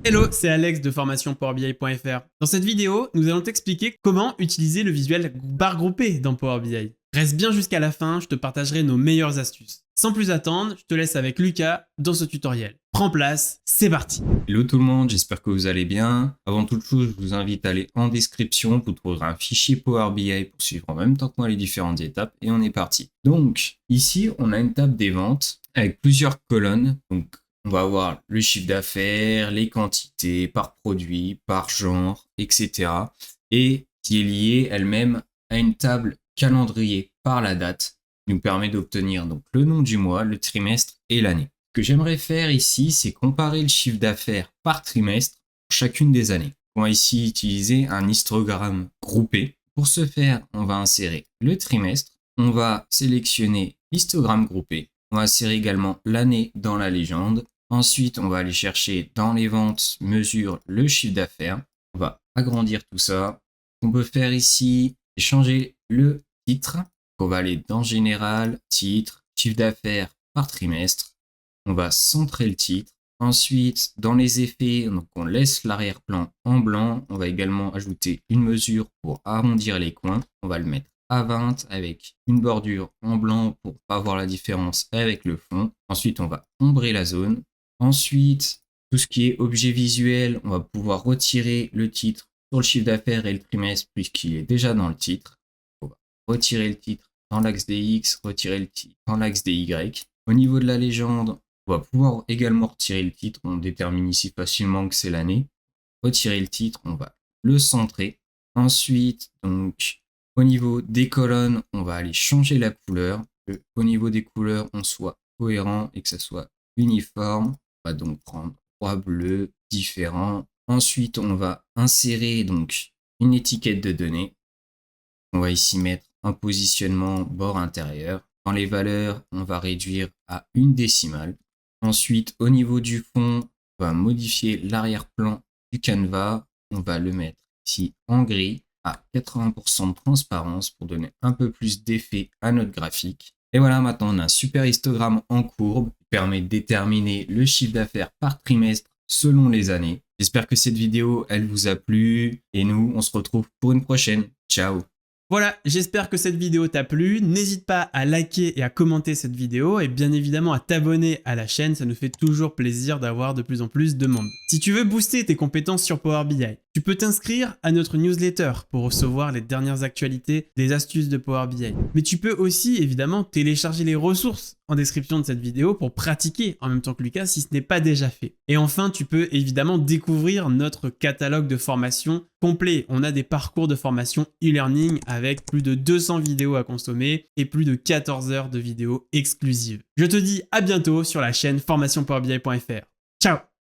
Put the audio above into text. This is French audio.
Hello, c'est Alex de formation-powerbi.fr. Dans cette vidéo, nous allons t'expliquer comment utiliser le visuel barre groupée dans Power BI. Reste bien jusqu'à la fin, je te partagerai nos meilleures astuces. Sans plus attendre, je te laisse avec Lucas dans ce tutoriel. Prends place, c'est parti. Hello tout le monde, j'espère que vous allez bien. Avant toute chose, je vous invite à aller en description pour trouver un fichier Power BI pour suivre en même temps que moi les différentes étapes et on est parti. Donc ici, on a une table des ventes avec plusieurs colonnes. Donc on va avoir le chiffre d'affaires, les quantités par produit, par genre, etc. Et qui est liée elle-même à une table calendrier par la date, qui nous permet d'obtenir donc le nom du mois, le trimestre et l'année. Ce que j'aimerais faire ici, c'est comparer le chiffre d'affaires par trimestre pour chacune des années. On va ici utiliser un histogramme groupé. Pour ce faire, on va insérer le trimestre, on va sélectionner l'histogramme groupé, on va insérer également l'année dans la légende. Ensuite, on va aller chercher dans les ventes, mesure le chiffre d'affaires. On va agrandir tout ça. Ce qu'on peut faire ici, c'est changer le titre. On va aller dans Général, titre, chiffre d'affaires par trimestre. On va centrer le titre. Ensuite, dans les effets, donc on laisse l'arrière-plan en blanc. On va également ajouter une mesure pour arrondir les coins. On va le mettre à 20 avec une bordure en blanc pour pas voir la différence avec le fond. Ensuite, on va ombrer la zone. Ensuite, tout ce qui est objet visuel, on va pouvoir retirer le titre sur le chiffre d'affaires et le trimestre puisqu'il est déjà dans le titre. On va retirer le titre dans l'axe des X, retirer le titre dans l'axe des Y. Au niveau de la légende, on va pouvoir également retirer le titre. On détermine ici facilement que c'est l'année. Retirer le titre, on va le centrer. Ensuite, donc, au niveau des colonnes, on va aller changer la couleur. Que au niveau des couleurs, on soit cohérent et que ça soit uniforme. On va donc prendre 3 bleus différents. Ensuite, on va insérer donc une étiquette de données. On va ici mettre un positionnement bord intérieur. Dans les valeurs, on va réduire à une décimale. Ensuite, au niveau du fond, on va modifier l'arrière-plan du canevas. On va le mettre ici en gris à 80% de transparence pour donner un peu plus d'effet à notre graphique. Et voilà, maintenant on a un super histogramme en courbe qui permet de déterminer le chiffre d'affaires par trimestre selon les années. J'espère que cette vidéo, elle vous a plu et nous, on se retrouve pour une prochaine. Ciao! Voilà, j'espère que cette vidéo t'a plu. N'hésite pas à liker et à commenter cette vidéo et bien évidemment à t'abonner à la chaîne, ça nous fait toujours plaisir d'avoir de plus en plus de monde. Si tu veux booster tes compétences sur Power BI, tu peux t'inscrire à notre newsletter pour recevoir les dernières actualités, des astuces de Power BI. Mais tu peux aussi évidemment télécharger les ressources en description de cette vidéo pour pratiquer en même temps que Lucas si ce n'est pas déjà fait. Et enfin, tu peux évidemment découvrir notre catalogue de formation complet. On a des parcours de formation e-learning avec plus de 200 vidéos à consommer et plus de 14 heures de vidéos exclusives. Je te dis à bientôt sur la chaîne formationpowerbi.fr. Ciao!